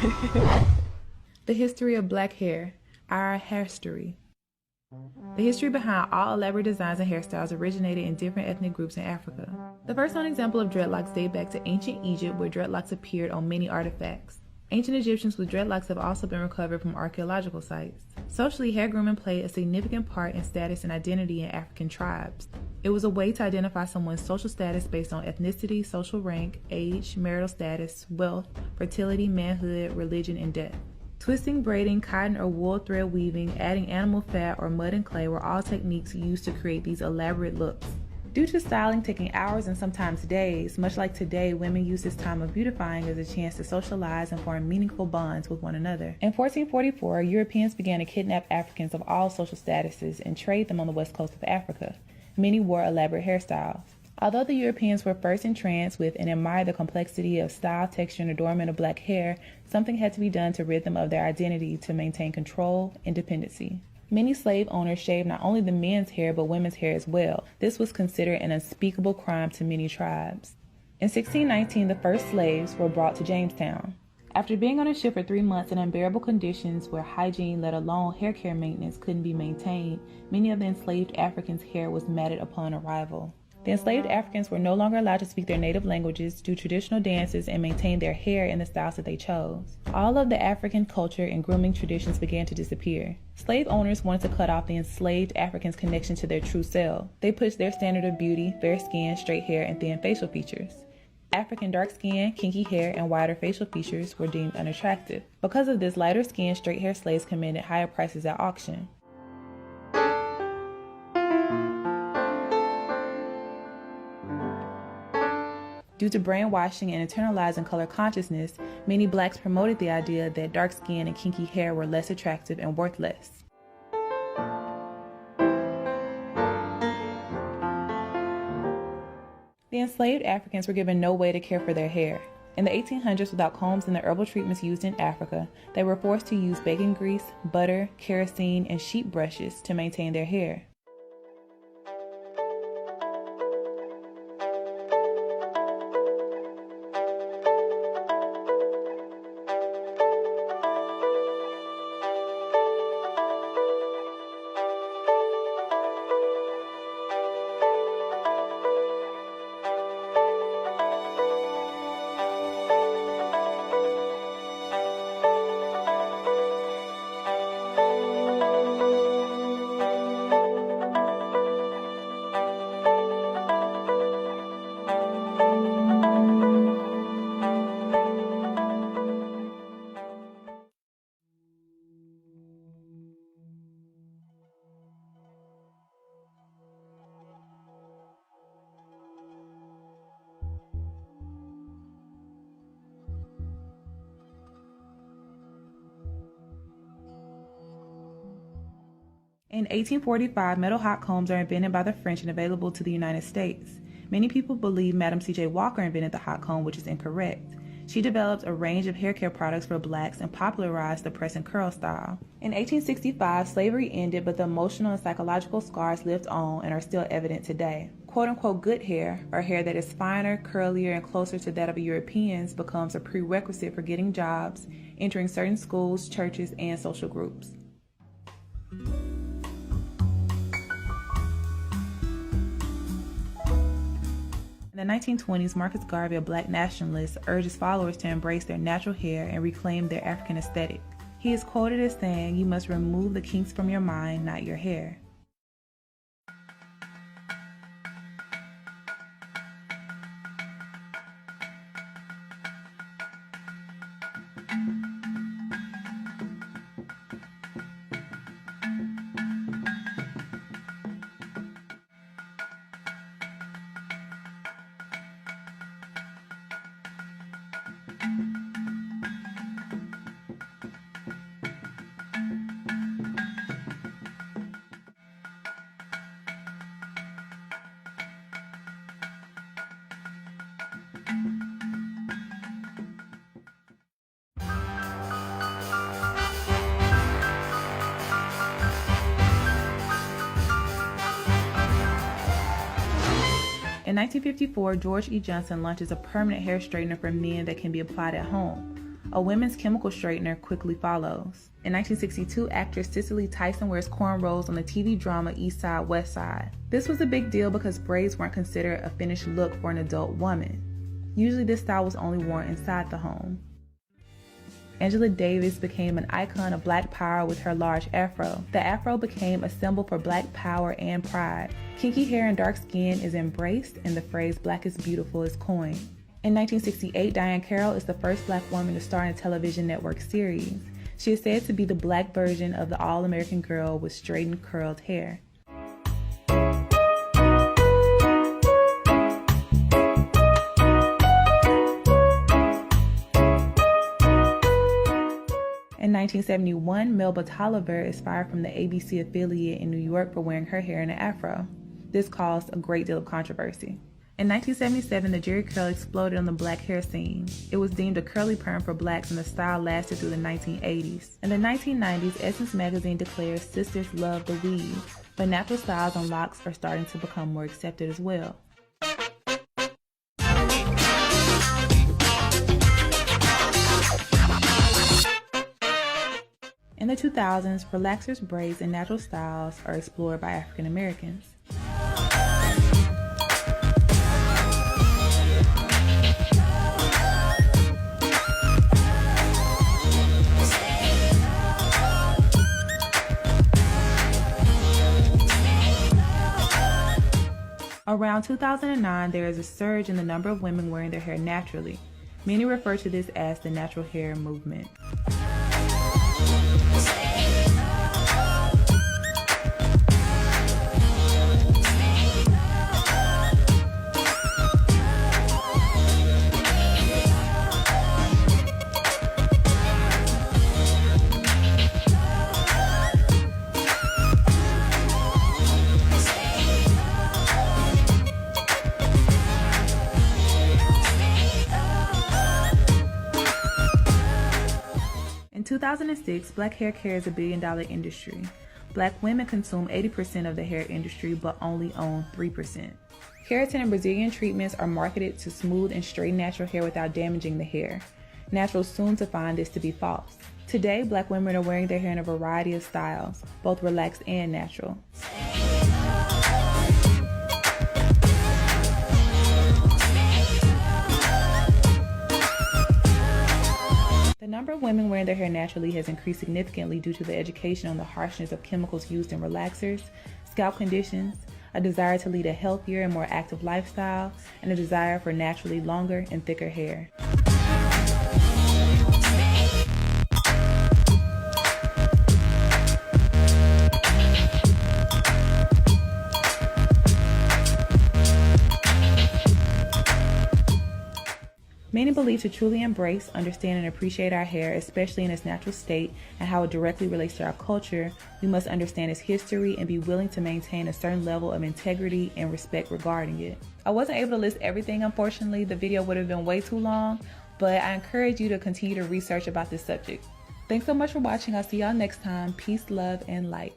The history of black hair, our hairstory. The history behind all elaborate designs and hairstyles originated in different ethnic groups in Africa. The first known example of dreadlocks date back to ancient Egypt, where dreadlocks appeared on many artifacts. Ancient Egyptians with dreadlocks have also been recovered from archaeological sites. Socially, hair grooming played a significant part in status and identity in African tribes. It was a way to identify someone's social status based on ethnicity, social rank, age, marital status, wealth, fertility, manhood, religion, and death. Twisting, braiding, cotton or wool thread weaving, adding animal fat, or mud and clay were all techniques used to create these elaborate looks. Due to styling taking hours and sometimes days, much like today, women use this time of beautifying as a chance to socialize and form meaningful bonds with one another. In 1444, Europeans began to kidnap Africans of all social statuses and trade them on the west coast of Africa. Many wore elaborate hairstyles. Although the Europeans were first entranced with and admired the complexity of style, texture, and adornment of black hair, something had to be done to rid them of their identity to maintain control and dependency. Many slave owners shaved not only the men's hair but women's hair as well. This was considered an unspeakable crime to many tribes. In 1619, the first slaves were brought to Jamestown. After being on a ship for 3 months in unbearable conditions where hygiene, let alone hair care maintenance, couldn't be maintained, many of the enslaved Africans' hair was matted upon arrival. The enslaved Africans were no longer allowed to speak their native languages, do traditional dances, and maintain their hair in the styles that they chose. All of the African culture and grooming traditions began to disappear. Slave owners wanted to cut off the enslaved Africans' connection to their true self. They pushed their standard of beauty, fair skin, straight hair, and thin facial features. African dark skin, kinky hair, and wider facial features were deemed unattractive. Because of this, lighter skinned, straight hair slaves commanded higher prices at auction. Due to brainwashing and internalizing color consciousness, many blacks promoted the idea that dark skin and kinky hair were less attractive and worth less. The enslaved Africans were given no way to care for their hair. In the 1800s, without combs and the herbal treatments used in Africa, they were forced to use bacon grease, butter, kerosene, and sheep brushes to maintain their hair. In 1845, metal hot combs are invented by the French and available to the United States. Many people believe Madam C.J. Walker invented the hot comb, which is incorrect. She developed a range of hair care products for blacks and popularized the press and curl style. In 1865, slavery ended, but the emotional and psychological scars lived on and are still evident today. Quote-unquote good hair, or hair that is finer, curlier, and closer to that of Europeans, becomes a prerequisite for getting jobs, entering certain schools, churches, and social groups. In the 1920s, Marcus Garvey, a black nationalist, urged his followers to embrace their natural hair and reclaim their African aesthetic. He is quoted as saying, "You must remove the kinks from your mind, not your hair." In 1954, George E. Johnson launches a permanent hair straightener for men that can be applied at home. A women's chemical straightener quickly follows. In 1962, actress Cicely Tyson wears cornrows on the TV drama East Side, West Side. This was a big deal because braids weren't considered a finished look for an adult woman. Usually this style was only worn inside the home. Angela Davis became an icon of Black power with her large afro. The afro became a symbol for Black power and pride. Kinky hair and dark skin is embraced, and the phrase "Black is beautiful" is coined. In 1968, Diahann Carroll is the first Black woman to star in a television network series. She is said to be the Black version of the all-American girl with straightened, curled hair. In 1971, Melba Tolliver is fired from the ABC affiliate in New York for wearing her hair in an afro. This caused a great deal of controversy. In 1977, the Jerry curl exploded on the Black hair scene. It was deemed a curly perm for Blacks, and the style lasted through the 1980s. In the 1990s, Essence magazine declares sisters love the weave, but natural styles and locks are starting to become more accepted as well. In the 2000s, relaxers, braids, and natural styles are explored by African Americans. Around 2009, there is a surge in the number of women wearing their hair naturally. Many refer to this as the natural hair movement. In 2006, Black hair care is a billion-dollar industry. Black women consume 80% of the hair industry but only own 3%. Keratin and Brazilian treatments are marketed to smooth and straighten natural hair without damaging the hair. Naturals soon to find this to be false. Today, Black women are wearing their hair in a variety of styles, both relaxed and natural. The number of women wearing their hair naturally has increased significantly due to the education on the harshness of chemicals used in relaxers, scalp conditions, a desire to lead a healthier and more active lifestyle, and a desire for naturally longer and thicker hair. Many believe to truly embrace, understand, and appreciate our hair, especially in its natural state and how it directly relates to our culture, we must understand its history and be willing to maintain a certain level of integrity and respect regarding it. I wasn't able to list everything, unfortunately. The video would have been way too long, but I encourage you to continue to research about this subject. Thanks so much for watching. I'll see y'all next time. Peace, love, and light.